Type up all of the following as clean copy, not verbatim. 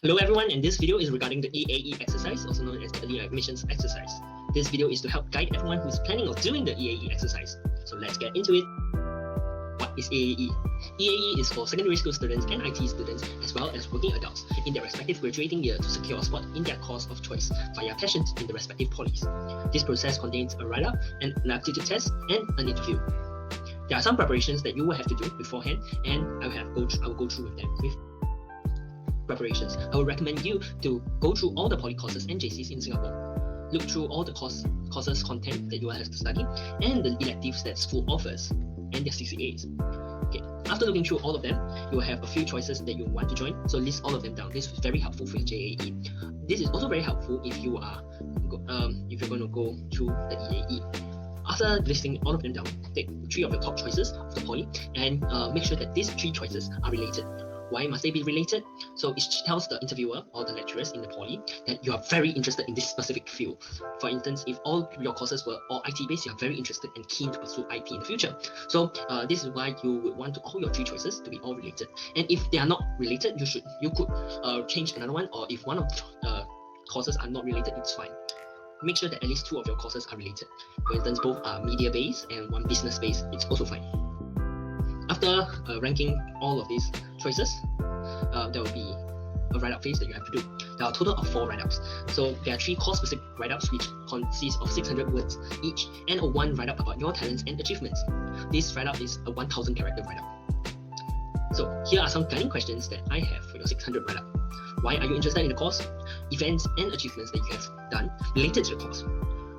Hello everyone, and this video is regarding the EAE exercise, also known as the early admissions exercise. This video is to help guide everyone who is planning on doing the EAE exercise. So let's get into it. What is EAE? EAE is for secondary school students and IT students, as well as working adults in their respective graduating year to secure a spot in their course of choice via passions in the respective polys. This process contains a write-up, an aptitude test, and an interview. There are some preparations that you will have to do beforehand, and I will go through with them. Preparations. I would recommend you to go through all the poly courses and JCs in Singapore. Look through all the courses content that you will have to study and the electives that school offers and their CCAs. Okay. After looking through all of them, you will have a few choices that you want to join. So list all of them down. This is very helpful for your JAE. This is also very helpful if you are if you're going to go through the EAE. After listing all of them down, take 3 of your top choices of the poly and make sure that these 3 choices are related. Why must they be related? So it tells the interviewer or the lecturers in the poly that you are very interested in this specific field. For instance, if all your courses were all IT based, you are very interested and keen to pursue IT in the future. So this is why you would want all your 3 choices to be all related. And if they are not related, you could change another one, or if one of the courses are not related, it's fine. Make sure that at least 2 of your courses are related. For instance, both are media based and one business based, it's also fine. After ranking all of these choices, there will be a write-up phase that you have to do. There are a total of 4 write-ups. So there are 3 course-specific write-ups which consist of 600 words each, and a 1 write-up about your talents and achievements. This write-up is a 1,000 character write-up. So here are some guiding questions that I have for your 600 write-up. Why are you interested in the course? Events and achievements that you have done related to the course.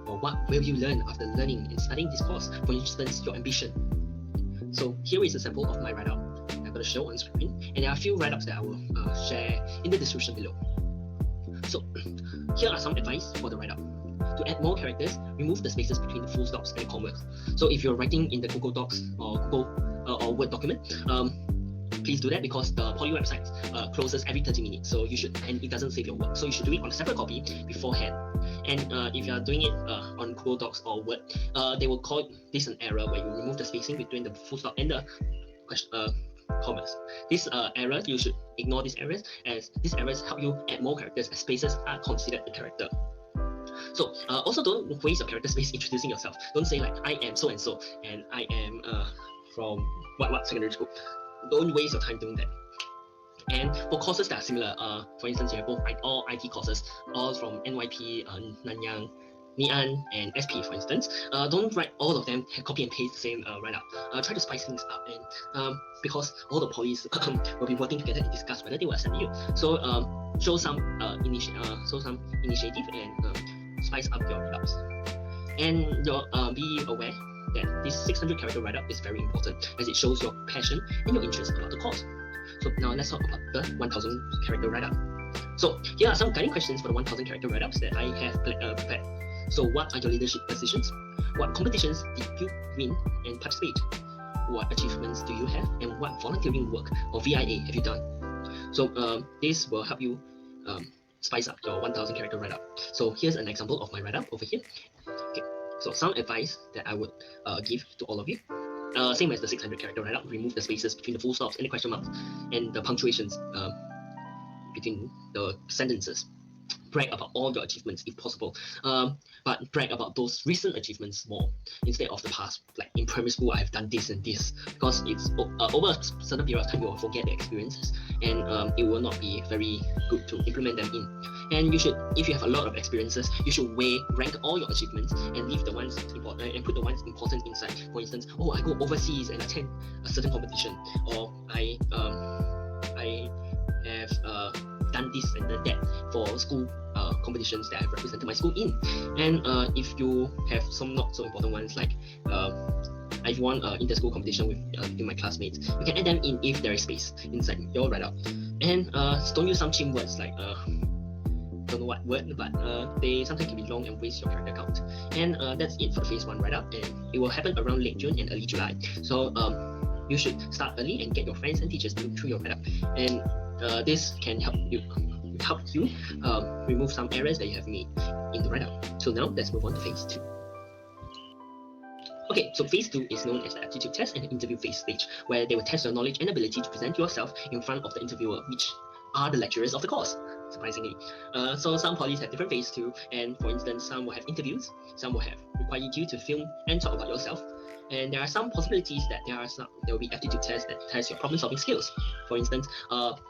Or what will you learn after learning and studying this course? For instance, your ambition. So here is a sample of my write-up I'm going to show on screen, and there are a few write-ups that I will share in the description below. So here are some advice for the write-up. To add more characters, remove the spaces between the full stops and commas. So if you're writing in the Google Docs or or Word document, please do that, because the poly website closes every 30 minutes, so and it doesn't save your work. So you should do it on a separate copy beforehand. And if you are doing it on Google Docs or Word, they will call this an error where you remove the spacing between the full stop and the commas. This error, you should ignore these errors, as these errors help you add more characters as spaces are considered a character. So also don't waste your character space introducing yourself. Don't say like, I am so and so and I am from what secondary school. Don't waste your time doing that. And for courses that are similar, for instance, you have both all IT courses, all from NYP, Nanyang, Ngee and SP, for instance. Don't write all of them, copy and paste the same write-up. Try to spice things up, and because all the polys will be working together and discuss whether they will accept you. So show some initiative and spice up your write-ups. And be aware that this 600 character write-up is very important, as it shows your passion and your interest about the course. So now let's talk about the 1,000 character write-up. So here are some guiding questions for the 1,000 character write-ups that I have prepared. So what are your leadership positions? What competitions did you win and participate? What achievements do you have? And what volunteering work or VIA have you done? So this will help you spice up your 1,000 character write-up. So here's an example of my write-up over here. Okay. So some advice that I would give to all of you. Same as the 600 character write-up, remove the spaces between the full stops and the question marks, and the punctuations between the sentences. Brag about all your achievements if possible, but brag about those recent achievements more instead of the past. Like in primary school, I've done this and this, because it's over a certain period of time you will forget the experiences, and it will not be very good to implement them in. And you should, if you have a lot of experiences, you should rank all your achievements and leave the ones important and put the ones important inside. For instance, oh, I go overseas and attend a certain competition, or I have done this and done that for school competitions that I've represented my school in. And if you have some not so important ones, like I've won inter-school competition with my classmates, you can add them in if there is space inside your write-up. And don't use some cheap words like don't know what word, but they sometimes can be long and waste your character count. And that's it for the phase 1 write-up, and it will happen around late June and early July. So you should start early and get your friends and teachers to look through your write-up, and this can help you remove some errors that you have made in the write-up. So now let's move on to phase 2. Okay, so phase 2 is known as the aptitude test and the interview phase stage, where they will test your knowledge and ability to present yourself in front of the interviewer, which are the lecturers of the course. surprisingly. So some polys have different phases too, and for instance, some will have interviews, some will have require you to film and talk about yourself. And there are some possibilities that there will be aptitude tests that test your problem-solving skills. For instance,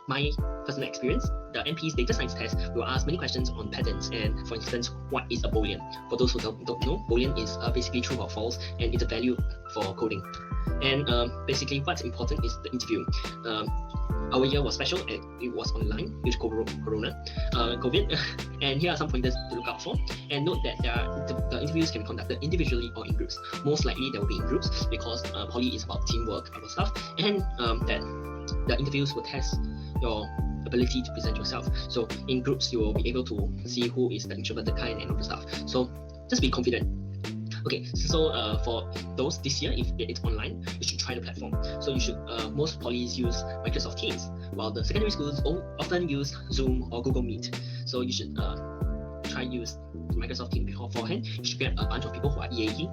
my personal experience, the MP's data science test will ask many questions on patterns. And for instance, what is a Boolean? For those who don't know, Boolean is basically true or false, and it's a value for coding. And basically, what's important is the interview. Our year was special and it was online due to COVID. And here are some pointers to look out for. And note that the interviews can be conducted individually or in groups. Most likely they will be in groups because poly is about teamwork and stuff. And that the interviews will test your ability to present yourself. So in groups, you will be able to see who is the introverted kind and all the stuff. So just be confident. Okay, so for those this year, if it's online, you should try the platform. So you should, most polys use Microsoft Teams, while the secondary schools often use Zoom or Google Meet. So you should try use Microsoft Teams beforehand. You should get a bunch of people who are EAE,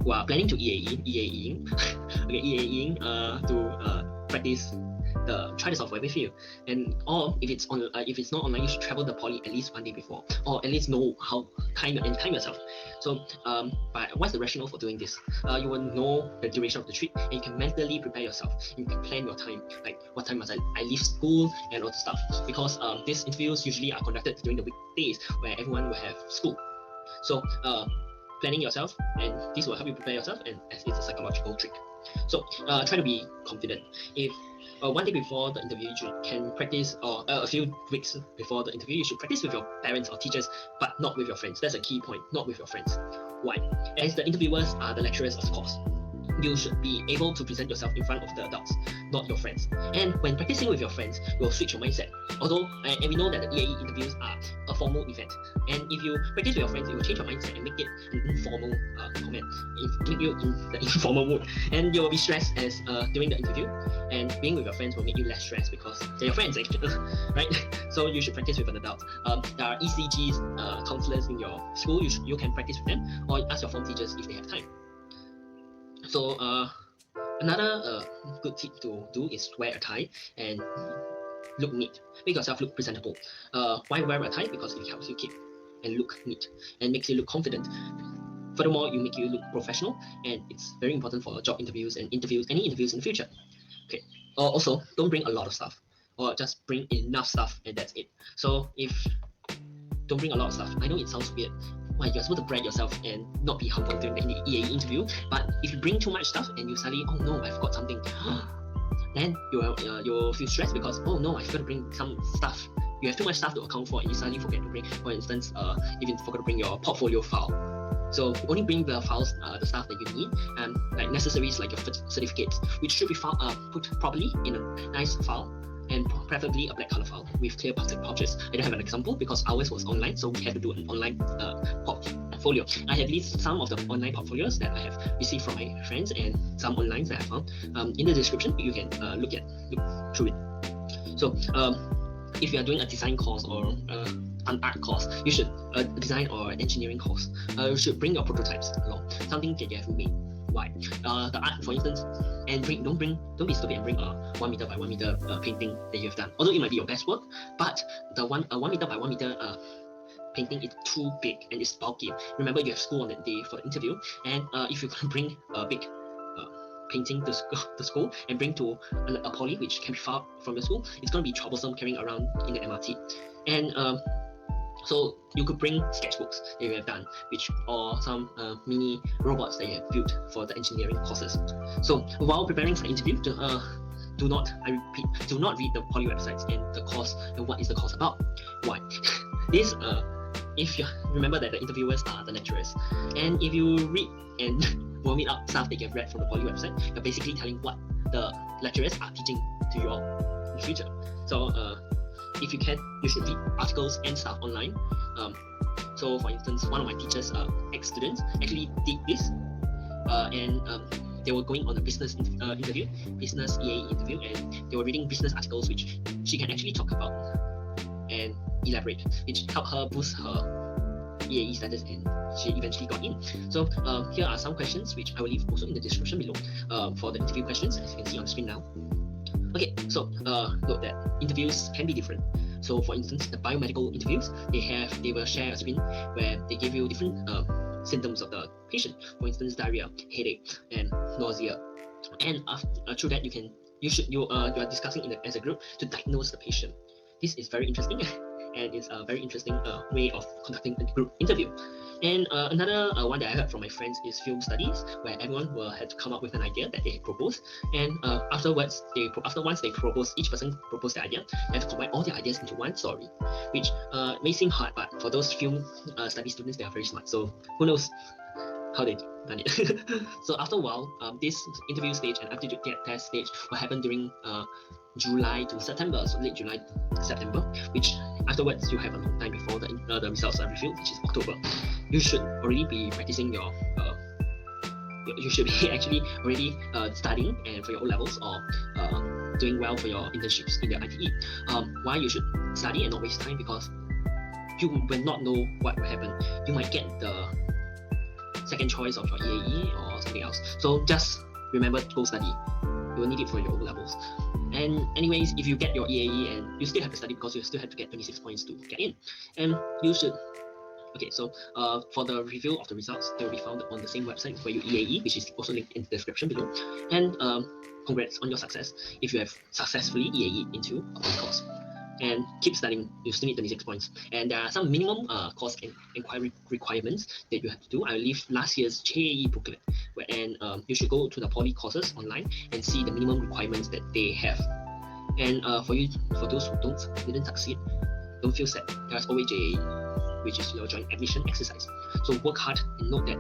who are planning to EAEing to practice try the software with you. And or if it's not online, you should travel the poly at least one day before, or at least know how time yourself. So but what's the rationale for doing this? You will know the duration of the trip, and you can mentally prepare yourself. You can plan your time, like what time must I leave school and all the stuff, because these interviews usually are conducted during the weekdays where everyone will have school. So planning yourself, and this will help you prepare yourself, and as it's a psychological trick. So try to be confident. If one day before the interview, you can practice, or a few weeks before the interview, you should practice with your parents or teachers, but not with your friends. That's a key point, not with your friends. Why? As the interviewers are the lecturers, of course. You should be able to present yourself in front of the adults, not your friends. And when practicing with your friends, you'll switch your mindset. Although, and we know that the EAE interviews are a formal event, and if you practice with your friends, it will change your mindset and make it an informal comment, make you in the informal mood, and you will be stressed as during the interview. And being with your friends will make you less stressed because they're your friends, actually, right? So you should practice with an adult. There are ECGs, counselors in your school. You can practice with them, or ask your form teachers if they have time. So another good tip to do is wear a tie and look neat. Make yourself look presentable. Why wear a tie? Because it helps you keep and look neat and makes you look confident. Furthermore, you make you look professional, and it's very important for job interviews and any interviews in the future. Okay. Also, don't bring a lot of stuff, or just bring enough stuff, and that's it. So if don't bring a lot of stuff, I know it sounds weird. Why, you're supposed to brand yourself and not be humble during the EAE interview, but if you bring too much stuff and you suddenly, oh no, I forgot something, then you'll feel stressed because, oh no, I forgot to bring some stuff. You have too much stuff to account for, and you suddenly forget to bring, for instance, if you forgot to bring your portfolio file. So only bring the files, the stuff that you need, like necessaries like your certificates, which should be put properly in a nice file, and preferably a black color file with clear plastic pouches. I don't have an example because ours was online, so we had to do an online portfolio. I have listed some of the online portfolios that I have received from my friends and some online that I found. In the description, you can look through it. So if you are doing a design course or an art course, you should design or engineering course. You should bring your prototypes along, something that you have made. Why? The art, for instance, and don't be stupid and bring a 1 meter by 1 meter painting that you have done. Although it might be your best work, but the 1 meter by 1 meter painting is too big and it's bulky. Remember, you have school on that day for the interview, and if you can bring a big painting to school and bring to a poly which can be far from your school, it's going to be troublesome carrying around in the MRT. And so you could bring sketchbooks that you have done, or some mini robots that you have built for the engineering courses. So while preparing for the interview, do not read the poly websites and the course and what is the course about. Why? This if you remember that the interviewers are the lecturers, and if you read and vomit out stuff that you have read from the poly website, you're basically telling what the lecturers are teaching to you all in the future. So if you can, you should read articles and stuff online. So for instance, one of my teachers' ex-students actually did this, and they were going on a business interview, business EAE interview, and they were reading business articles which she can actually talk about and elaborate, which helped her boost her EAE status, and she eventually got in. So here are some questions which I will leave also in the description below for the interview questions, as you can see on the screen now. Okay, so note that interviews can be different. So for instance, the biomedical interviews, they will share a screen where they give you different symptoms of the patient. For instance, diarrhea, headache, and nausea. And through that, you are discussing as a group to diagnose the patient. This is very interesting, and it's a very interesting way of conducting a group interview. And another one that I heard from my friends is field studies, where everyone will have to come up with an idea that they propose, and once they propose, each person propose their idea, they have to combine all their ideas into one story, which may seem hard, but for those field study students, they are very smart. So who knows how they done it. So after a while, this interview stage and aptitude test stage will happen during July to September, so late July to September, which afterwards you have a long time before the results are revealed, which is October. You should already be practicing you should be actually already studying and for your O levels or doing well for your internships in the ITE. Why you should study and not waste time? Because you will not know what will happen. You might get the second choice of your EAE or something else. So just remember to go study. You will need it for your O levels. And anyways, if you get your EAE and you still have to study because you still have to get 26 points to get in, and you should. Okay, so for the review of the results, they will be found on the same website for your EAE, which is also linked in the description below. And congrats on your success if you have successfully EAE into a poly course. And keep studying, you still need 26 points. And there are some minimum course inquiry requirements that you have to do. I leave last year's JAE Booklet, and you should go to the poly courses online and see the minimum requirements that they have. And for those who didn't succeed, don't feel sad. There's always JAE, which is your joint admission exercise. So work hard and note that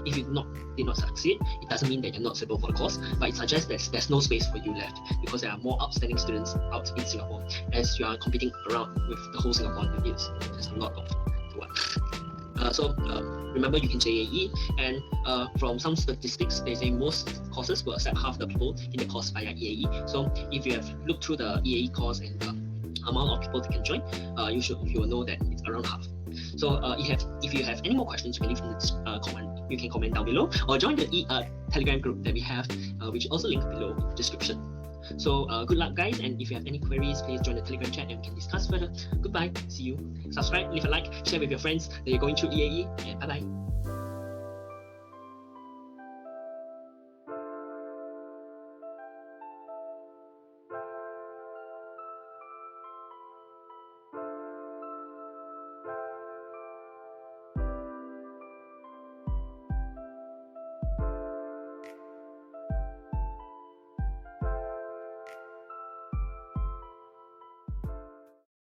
if you did not succeed, it doesn't mean that you're not suitable for the course, but it suggests that there's no space for you left because there are more outstanding students out in Singapore as you are competing around with the whole Singapore. There's a lot of work. So remember, you can JAE, and from some statistics, they say most courses will accept half the people in the course via EAE. So if you have looked through the EAE course and the amount of people that can join, you will know that it's around half. So if you have any more questions, you can leave in the you can comment down below, or join the Telegram group that we have, which is also linked below in the description. So good luck, guys, and if you have any queries, please join the Telegram chat and we can discuss further. Goodbye, see you. Subscribe, leave a like, share with your friends that you're going through EAE, and bye bye.